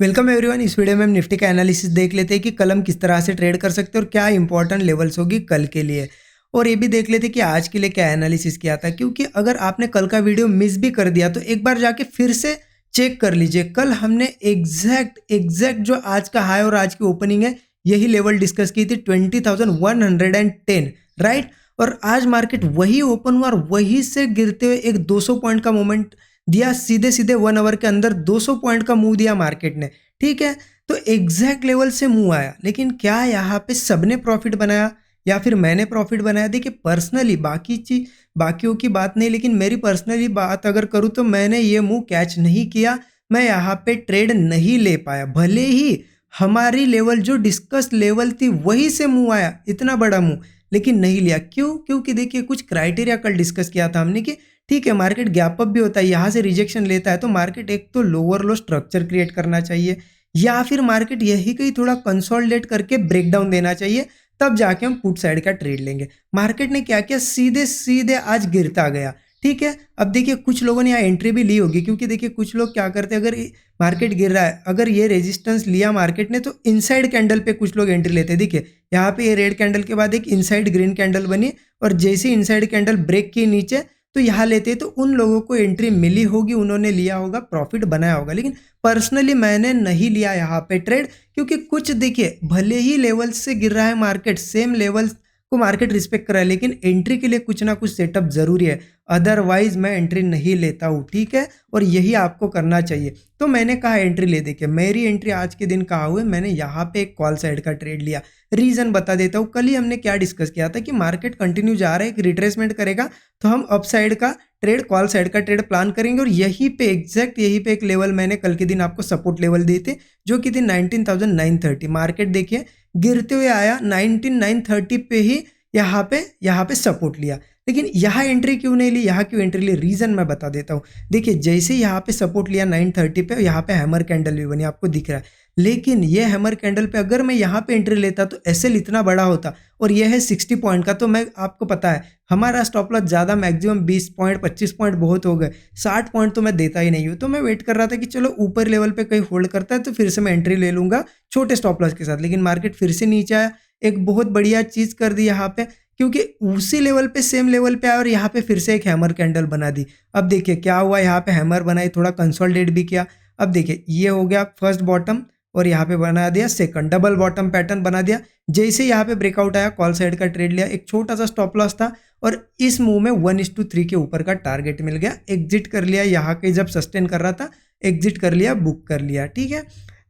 Welcome everyone. इस video में हम निफ्टी का एनालिसिस देख लेते हैं कि कल हम किस तरह से ट्रेड कर सकते हैं और क्या इंपॉर्टेंट लेवल्स होगी कल के लिए। और ये भी देख लेते हैं कि आज के लिए क्या एनालिसिस किया था, क्योंकि अगर आपने कल का वीडियो मिस भी कर दिया तो एक बार जाके फिर से चेक कर लीजिए। कल हमने एग्जैक्ट जो आज का हाई और आज की ओपनिंग है यही लेवल डिस्कस की थी 20,110, राइट। और आज मार्केट वही ओपन हुआ और वही से गिरते हुए एक 200 पॉइंट का मोमेंट दिया, सीधे सीधे 1 आवर के अंदर 200 पॉइंट का मूव दिया मार्केट ने, ठीक है। तो एग्जैक्ट लेवल से मूव आया, लेकिन क्या यहाँ पे सबने प्रॉफिट बनाया या फिर मैंने प्रॉफिट बनाया? देखिए पर्सनली बाकियों की बात नहीं, लेकिन मेरी पर्सनली बात अगर करूँ तो मैंने ये मूव कैच नहीं किया। मैं यहाँ पे ट्रेड नहीं ले पाया, भले ही हमारी लेवल जो डिस्कस लेवल थी वही से मूव आया, इतना बड़ा मूव, लेकिन नहीं लिया। क्यों? क्योंकि देखिए कुछ क्राइटेरिया कल डिस्कस किया था हमने कि ठीक है मार्केट गैप अप भी होता है, यहाँ से रिजेक्शन लेता है तो मार्केट एक तो लोअर लो स्ट्रक्चर क्रिएट करना चाहिए या फिर मार्केट यही कहीं थोड़ा कंसोलिडेट करके ब्रेकडाउन देना चाहिए, तब जाके हम पुट साइड का ट्रेड लेंगे। मार्केट ने क्या किया, सीधे सीधे आज गिरता गया, ठीक है। अब देखिए कुछ लोगों ने यहाँ एंट्री भी ली होगी, क्योंकि देखिए कुछ लोग क्या करते हैं, अगर मार्केट गिर रहा है, अगर ये रेजिस्टेंस लिया मार्केट ने तो इनसाइड कैंडल पे कुछ लोग एंट्री लेते हैं। देखिए यहाँ पे ये रेड कैंडल के बाद एक इनसाइड ग्रीन कैंडल बनी और जैसे इनसाइड कैंडल ब्रेक की नीचे तो यहाँ लेते, तो उन लोगों को एंट्री मिली होगी, उन्होंने लिया होगा, प्रॉफिट बनाया होगा। लेकिन पर्सनली मैंने नहीं लिया यहाँ पे ट्रेड, क्योंकि कुछ देखिए भले ही लेवल से गिर रहा है मार्केट, सेम लेवल को मार्केट रिस्पेक्ट कर रहा है, लेकिन एंट्री के लिए कुछ ना कुछ सेटअप जरूरी है, अदरवाइज मैं एंट्री नहीं लेता हूँ, ठीक है। और यही आपको करना चाहिए। तो मैंने कहा एंट्री ले, देखिए मेरी एंट्री आज के दिन कहा हुआ है, मैंने यहाँ पे एक कॉल साइड का ट्रेड लिया। रीजन बता देता हूँ, कल ही हमने क्या डिस्कस किया था कि मार्केट कंटिन्यू जा रहा है, एक रिट्रेसमेंट करेगा तो हम अप साइड का ट्रेड, कॉल साइड का ट्रेड प्लान करेंगे। और यहीं पे एग्जैक्ट यहीं पे एक लेवल मैंने कल के दिन आपको सपोर्ट लेवल दिए थे, जो कि थी 19,930। मार्केट देखिए गिरते हुए आया 19,930 पे ही यहाँ पे सपोर्ट लिया, लेकिन यहाँ एंट्री क्यों नहीं ली, यहाँ क्यों एंट्री ली, रीजन मैं बता देता हूँ। देखिए जैसे यहाँ पे सपोर्ट लिया 930 पे, यहाँ पे हैमर कैंडल भी बनी, आपको दिख रहा है, लेकिन ये हैमर कैंडल पे अगर मैं यहाँ पे एंट्री लेता तो एसएल इतना बड़ा होता, और ये है 60 पॉइंट का। तो मैं आपको पता है हमारा स्टॉप लॉस ज़्यादा, मैक्सिमम 20 पॉइंट 25 पॉइंट बहुत हो गए, 60 पॉइंट तो मैं देता ही नहीं हूँ। तो मैं वेट कर रहा था कि चलो ऊपर लेवल पे कहीं होल्ड करता है तो फिर से मैं एंट्री ले लूँगा छोटे स्टॉप लॉस के साथ, लेकिन मार्केट फिर से नीचे आया। एक बहुत बढ़िया चीज़ कर दी यहाँ पे, क्योंकि उसी लेवल पे सेम लेवल पे आया और यहाँ पे फिर से एक हैमर कैंडल बना दी। अब देखिए क्या हुआ, यहाँ पे हैमर बनाई, थोड़ा कंसोलिडेट भी किया। अब देखिए ये हो गया फर्स्ट बॉटम और यहाँ पे बना दिया सेकंड, डबल बॉटम पैटर्न बना दिया। जैसे यहाँ पे ब्रेकआउट आया, कॉल साइड का ट्रेड लिया, एक छोटा सा स्टॉप लॉस था और इस मूव में 1:3 के ऊपर का टारगेट मिल गया, एग्जिट कर लिया। यहाँ के जब सस्टेन कर रहा था एग्जिट कर लिया, बुक कर लिया, ठीक है।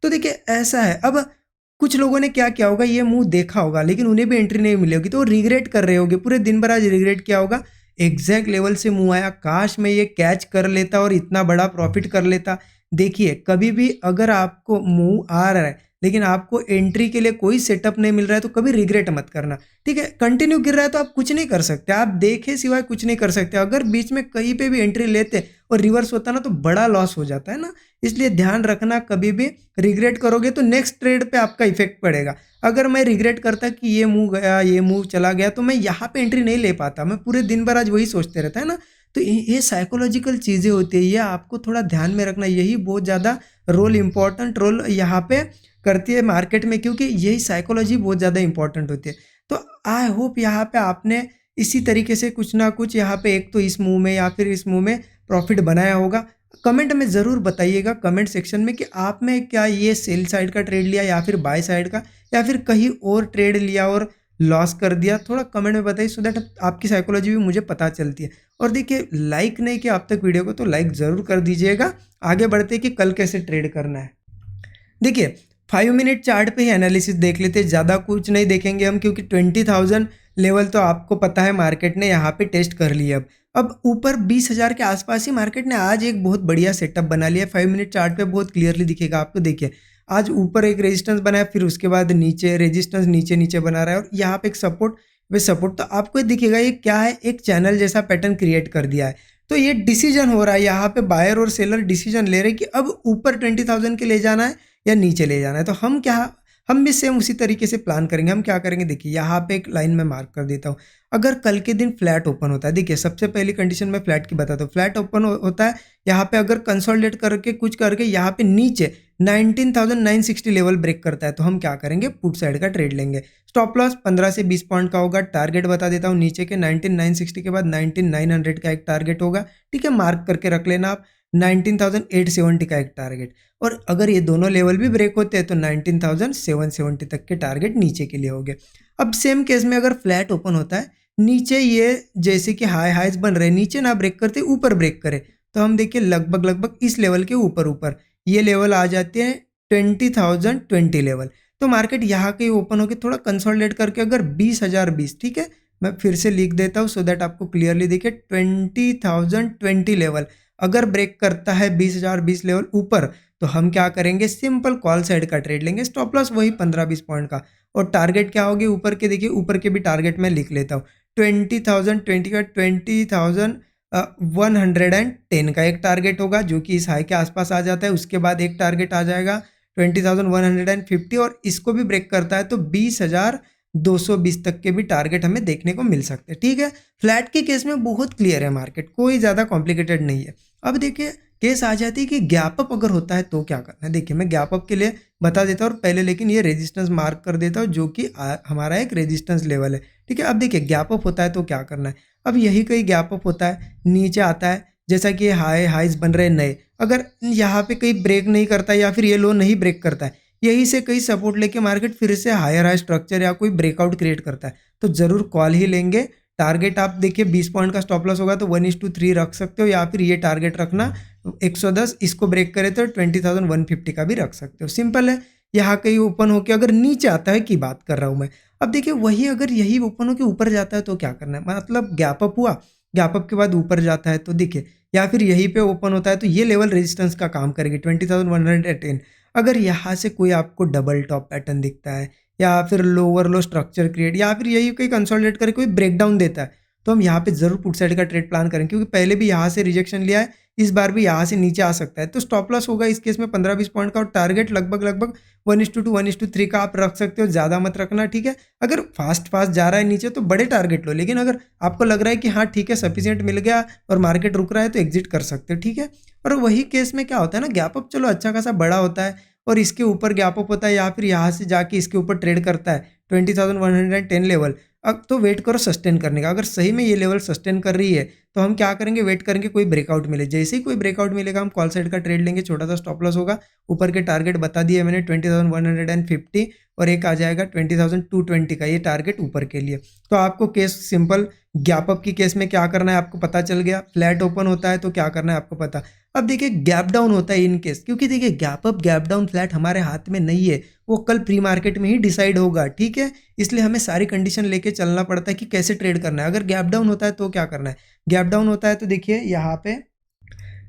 तो देखिए ऐसा है। अब कुछ लोगों ने क्या किया होगा, ये मूव देखा होगा लेकिन उन्हें भी एंट्री नहीं मिली होगी, तो वो रिग्रेट कर रहे होंगे पूरे दिन भर। आज रिग्रेट किया होगा, एग्जैक्ट लेवल से मूव आया, काश मैं ये कैच कर लेता और इतना बड़ा प्रॉफिट कर लेता। देखिए कभी भी अगर आपको मूव आ रहा है लेकिन आपको एंट्री के लिए कोई सेटअप नहीं मिल रहा है तो कभी रिग्रेट मत करना, ठीक है। कंटिन्यू गिर रहा है तो आप कुछ नहीं कर सकते, आप देखे सिवाय कुछ नहीं कर सकते। अगर बीच में कहीं पे भी एंट्री लेते और रिवर्स होता ना तो बड़ा लॉस हो जाता है ना, इसलिए ध्यान रखना, कभी भी रिग्रेट करोगे तो नेक्स्ट ट्रेड पे आपका इफेक्ट पड़ेगा। अगर मैं रिग्रेट करता कि ये मूव गया, ये मूव चला गया, तो मैं यहाँ पे एंट्री नहीं ले पाता, मैं पूरे दिन भर आज वही सोचते रहता है ना। तो ये साइकोलॉजिकल चीज़ें होती है, ये आपको थोड़ा ध्यान में रखना, यही बहुत ज़्यादा रोल इंपॉर्टेंट रोल यहाँ पे करती है मार्केट में, क्योंकि यही साइकोलॉजी बहुत ज़्यादा इंपॉर्टेंट होती है। तो आई होप यहाँ पे आपने इसी तरीके से कुछ ना कुछ यहाँ पे एक तो इस मूव में या फिर इस मूव में प्रॉफिट बनाया होगा। कमेंट में ज़रूर बताइएगा, कमेंट सेक्शन में, कि आप में क्या ये सेल साइड का ट्रेड लिया या फिर बाय साइड का या फिर कहीं और ट्रेड लिया और लॉस कर दिया। थोड़ा कमेंट में बताइए, सो दैट आपकी साइकोलॉजी भी मुझे पता चलती है। और देखिए लाइक नहीं किया अब तक वीडियो को तो लाइक ज़रूर कर दीजिएगा। आगे बढ़ते कि कल कैसे ट्रेड करना है। देखिए 5 मिनट चार्ट पे ही एनालिसिस देख लेते हैं, ज़्यादा कुछ नहीं देखेंगे हम, क्योंकि 20,000 लेवल तो आपको पता है मार्केट ने यहाँ पे टेस्ट कर लिया। अब ऊपर 20,000 के आसपास ही मार्केट ने आज एक बहुत बढ़िया सेटअप बना लिया। 5 मिनट चार्ट पे बहुत क्लियरली दिखेगा आपको। देखिए आज ऊपर एक रेजिस्टेंस बनाया, फिर उसके बाद नीचे रेजिस्टेंस नीचे नीचे बना रहा है और यहाँ पे एक सपोर्ट वे सपोर्ट, तो आपको ये दिखेगा ये क्या है, एक चैनल जैसा पैटर्न क्रिएट कर दिया है। तो ये डिसीजन हो रहा है, यहाँ पे बायर और सेलर डिसीजन ले रहे हैं कि अब ऊपर 20,000 के ले जाना है या नीचे ले जाना है। तो हम भी सेम उसी तरीके से प्लान करेंगे। हम क्या करेंगे, देखिए यहाँ पे एक लाइन में मार्क कर देता हूँ। अगर कल के दिन फ्लैट ओपन होता है, देखिए सबसे पहली कंडीशन मैं फ्लैट की बताता हूँ। फ्लैट ओपन होता है, यहाँ पे अगर कंसोलिडेट करके कुछ करके यहाँ पे नीचे 19,960 लेवल ब्रेक करता है, तो हम क्या करेंगे, पुट साइड का ट्रेड लेंगे। स्टॉप लॉस 15 से 20 पॉइंट का होगा। टारगेट बता देता हूँ, नीचे के 19,960 के बाद 19,900 का एक टारगेट होगा, ठीक है, मार्क करके रख लेना आप। 19,870 का एक टारगेट, और अगर ये दोनों लेवल भी ब्रेक होते हैं तो 19,770 तक के टारगेट नीचे के लिए हो गए। अब सेम केस में अगर फ्लैट ओपन होता है, नीचे ये जैसे कि हाईज बन रहे, नीचे ना ब्रेक करते ऊपर ब्रेक करे, तो हम देखिए लगभग इस लेवल के ऊपर ऊपर ये लेवल आ जाते हैं 20,020 लेवल। तो मार्केट यहाँ के ओपन होकर थोड़ा कंसोलिडेट करके अगर 20,020, ठीक है, मैं फिर से लिख देता हूँ सो दैट आपको क्लियरली दिखे, 20,020 लेवल अगर ब्रेक करता है 20,020 लेवल ऊपर, तो हम क्या करेंगे, सिंपल कॉल साइड का ट्रेड लेंगे। स्टॉप लॉस वही 15-20 पॉइंट का, और टारगेट क्या होगी ऊपर के, देखिए ऊपर के भी टारगेट मैं लिख लेता हूँ। 20,020 का 20,110 का एक टारगेट होगा, जो कि इस हाई के आसपास आ जाता है। उसके बाद एक टारगेट आ जाएगा 20,150, और इसको भी ब्रेक करता है तो 20,220 तक के भी टारगेट हमें देखने को मिल सकते हैं, ठीक है। फ्लैट के केस में बहुत क्लियर है मार्केट, कोई ज़्यादा कॉम्प्लिकेटेड नहीं है। अब देखिए केस आ जाती है कि गैप अप अगर होता है तो क्या करना है। देखिए मैं गैप अप के लिए बता देता हूँ, और पहले लेकिन ये रेजिस्टेंस मार्क कर देता हूँ, जो कि हमारा एक रेजिस्टेंस लेवल है, ठीक है। अब देखिए गैप अप होता है तो क्या करना है। अब यही कहीं गैप अप होता है, नीचे आता है, जैसा कि हाईज बन रहे नए, अगर यहाँ पे कहीं ब्रेक नहीं करता है या फिर ये लो नहीं ब्रेक करता है, यहीं से कहीं सपोर्ट लेके मार्केट फिर से हायर हाई स्ट्रक्चर या कोई ब्रेकआउट क्रिएट करता है, तो जरूर कॉल ही लेंगे। टारगेट आप देखिए 20 पॉइंट का स्टॉप लॉस होगा तो 1:3 रख सकते हो, या फिर ये टारगेट रखना 110, इसको ब्रेक करे तो 20,150 का भी रख सकते हो। सिंपल है। यहाँ कहीं ओपन होके अगर नीचे आता है की बात कर रहा हूँ मैं। अब देखिए वही अगर यही ओपन होके ऊपर जाता है तो क्या करना है, मतलब गैप अप हुआ, गैप अप के बाद ऊपर जाता है तो देखिए, या फिर यहीं पे ओपन होता है तो ये लेवल रेजिस्टेंस का काम करेगी 20,110। अगर यहाँ से कोई आपको डबल टॉप पैटर्न दिखता है, या फिर लोअर लो स्ट्रक्चर क्रिएट, या फिर यही कोई कंसोलिडेट करके कोई ब्रेकडाउन देता है, तो हम यहाँ पे जरूर पुट साइड का ट्रेड प्लान करें, क्योंकि पहले भी यहाँ से रिजेक्शन लिया है, इस बार भी यहाँ से नीचे आ सकता है। तो स्टॉप लॉस होगा इस केस में 15-20 पॉइंट का, और टारगेट लगभग 1:2 1:3 का आप रख सकते हो, ज़्यादा मत रखना, ठीक है। अगर फास्ट जा रहा है नीचे तो बड़े टारगेट लो, लेकिन अगर आपको लग रहा है कि हाँ ठीक है सफिशिएंट मिल गया और मार्केट रुक रहा है तो एग्जिट कर सकते हो, ठीक है। और वही केस में क्या होता है ना, गैप अप चलो अच्छा खासा बड़ा होता है और इसके ऊपर गैप अप होता है, या फिर यहाँ से जाके इसके ऊपर ट्रेड करता है 20,110 लेवल। अब तो वेट करो सस्टेन करने का, अगर सही में ये लेवल सस्टेन कर रही है तो हम क्या करेंगे, वेट करेंगे कोई ब्रेकआउट मिले। जैसे ही कोई ब्रेकआउट मिलेगा हम कॉल साइड का ट्रेड लेंगे, छोटा सा स्टॉप लॉस होगा। ऊपर के टारगेट बता दिए मैंने 20,150, और एक आ जाएगा 20,220 का, ये टारगेट ऊपर के लिए। तो आपको केस सिंपल, गैप अप की केस में क्या करना है आपको पता चल गया, फ्लैट ओपन होता है तो क्या करना है आपको पता। अब देखिए गैप डाउन होता है इन केस, क्योंकि देखिए gap up gap down flat हमारे हाथ में नहीं है, वो कल प्री मार्केट में ही डिसाइड होगा, ठीक है। इसलिए हमें सारी कंडीशन लेके चलना पड़ता है कि कैसे ट्रेड करना है। अगर गैप डाउन होता है तो क्या करना है, गैप डाउन होता है तो देखिए यहाँ पे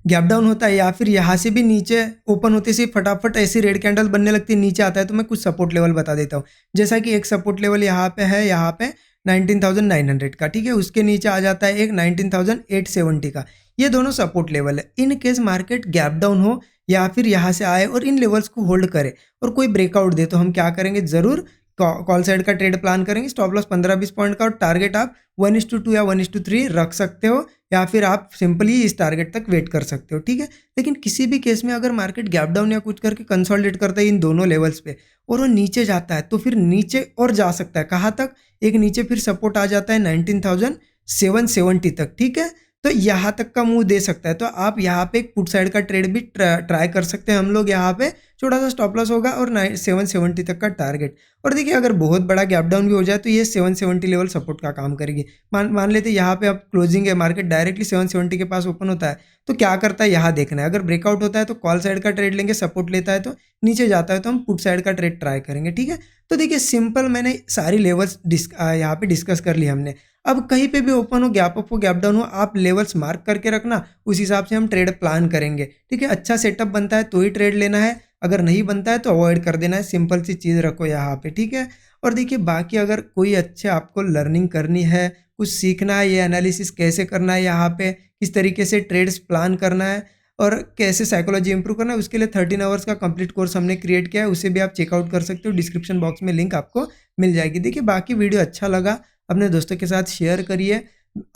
गैप डाउन होता है, या फिर यहाँ से भी नीचे ओपन होते से फटाफट ऐसी रेड कैंडल बनने लगती है, नीचे आता है, तो मैं कुछ सपोर्ट लेवल बता देता हूँ। जैसा कि एक सपोर्ट लेवल यहाँ पे है, यहाँ पे 19,900 का, ठीक है। उसके नीचे आ जाता है एक 19,870 का, ये दोनों सपोर्ट लेवल है। In case market gap down हो या फिर यहाँ से आए और इन लेवल्स को होल्ड करे और कोई ब्रेकआउट दे, तो हम क्या करेंगे, जरूर कॉल साइड का ट्रेड प्लान करेंगे। स्टॉप लॉस 15-20 पॉइंट का, और टारगेट आप 1:2 या 1:3 रख सकते हो, या फिर आप सिंपली इस टारगेट तक वेट कर सकते हो, ठीक है। लेकिन किसी भी केस में अगर मार्केट गैप डाउन या कुछ करके कंसोलिडेट करता है इन दोनों लेवल्स पे और वो नीचे जाता है, तो फिर नीचे और जा सकता है, कहाँ तक, एक नीचे फिर सपोर्ट आ जाता है 19,770 तक, ठीक है। तो यहाँ तक का मुंह दे सकता है, तो आप यहाँ पे एक पुट साइड का ट्रेड भी ट्राई कर सकते हैं। हम लोग यहाँ पे छोटा सा स्टॉप लॉस होगा और 770 तक का टारगेट। और देखिए अगर बहुत बड़ा गैप डाउन भी हो जाए तो ये 770 लेवल सपोर्ट का काम करेगी। मान लेते यहाँ पे अब क्लोजिंग है, मार्केट डायरेक्टली 770 के पास ओपन होता है, तो क्या करता है यहाँ देखना है। अगर ब्रेकआउट होता है तो कॉल साइड का ट्रेड लेंगे, सपोर्ट लेता है तो नीचे जाता है तो हम पुट साइड का ट्रेड ट्राई करेंगे, ठीक है। तो देखिए सिंपल, मैंने सारी लेवल्स यहाँ पे डिस्कस कर ली हमने। अब कहीं पे भी ओपन हो, गैप अप हो, गैप डाउन हो, आप लेवल्स मार्क करके रखना, उस हिसाब से हम ट्रेड प्लान करेंगे, ठीक है। अच्छा सेटअप बनता है तो ही ट्रेड लेना है, अगर नहीं बनता है तो अवॉइड कर देना है। सिंपल सी चीज़ रखो यहाँ पे, ठीक है। और देखिए बाकी अगर कोई अच्छे आपको लर्निंग करनी है, कुछ सीखना है, ये एनालिसिस कैसे करना है, यहाँ पे किस तरीके से ट्रेड्स प्लान करना है, और कैसे साइकोलॉजी इंप्रूव करना है उसके लिए 13 आवर्स का कंप्लीट कोर्स हमने क्रिएट किया है, उसे भी आप चेकआउट कर सकते हो। डिस्क्रिप्शन बॉक्स में लिंक आपको मिल जाएगी। देखिए बाकी वीडियो अच्छा लगा अपने दोस्तों के साथ शेयर करिए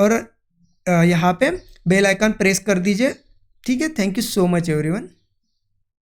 और यहाँ पे बेल आइकन प्रेस कर दीजिए। ठीक है, thank you so much everyone.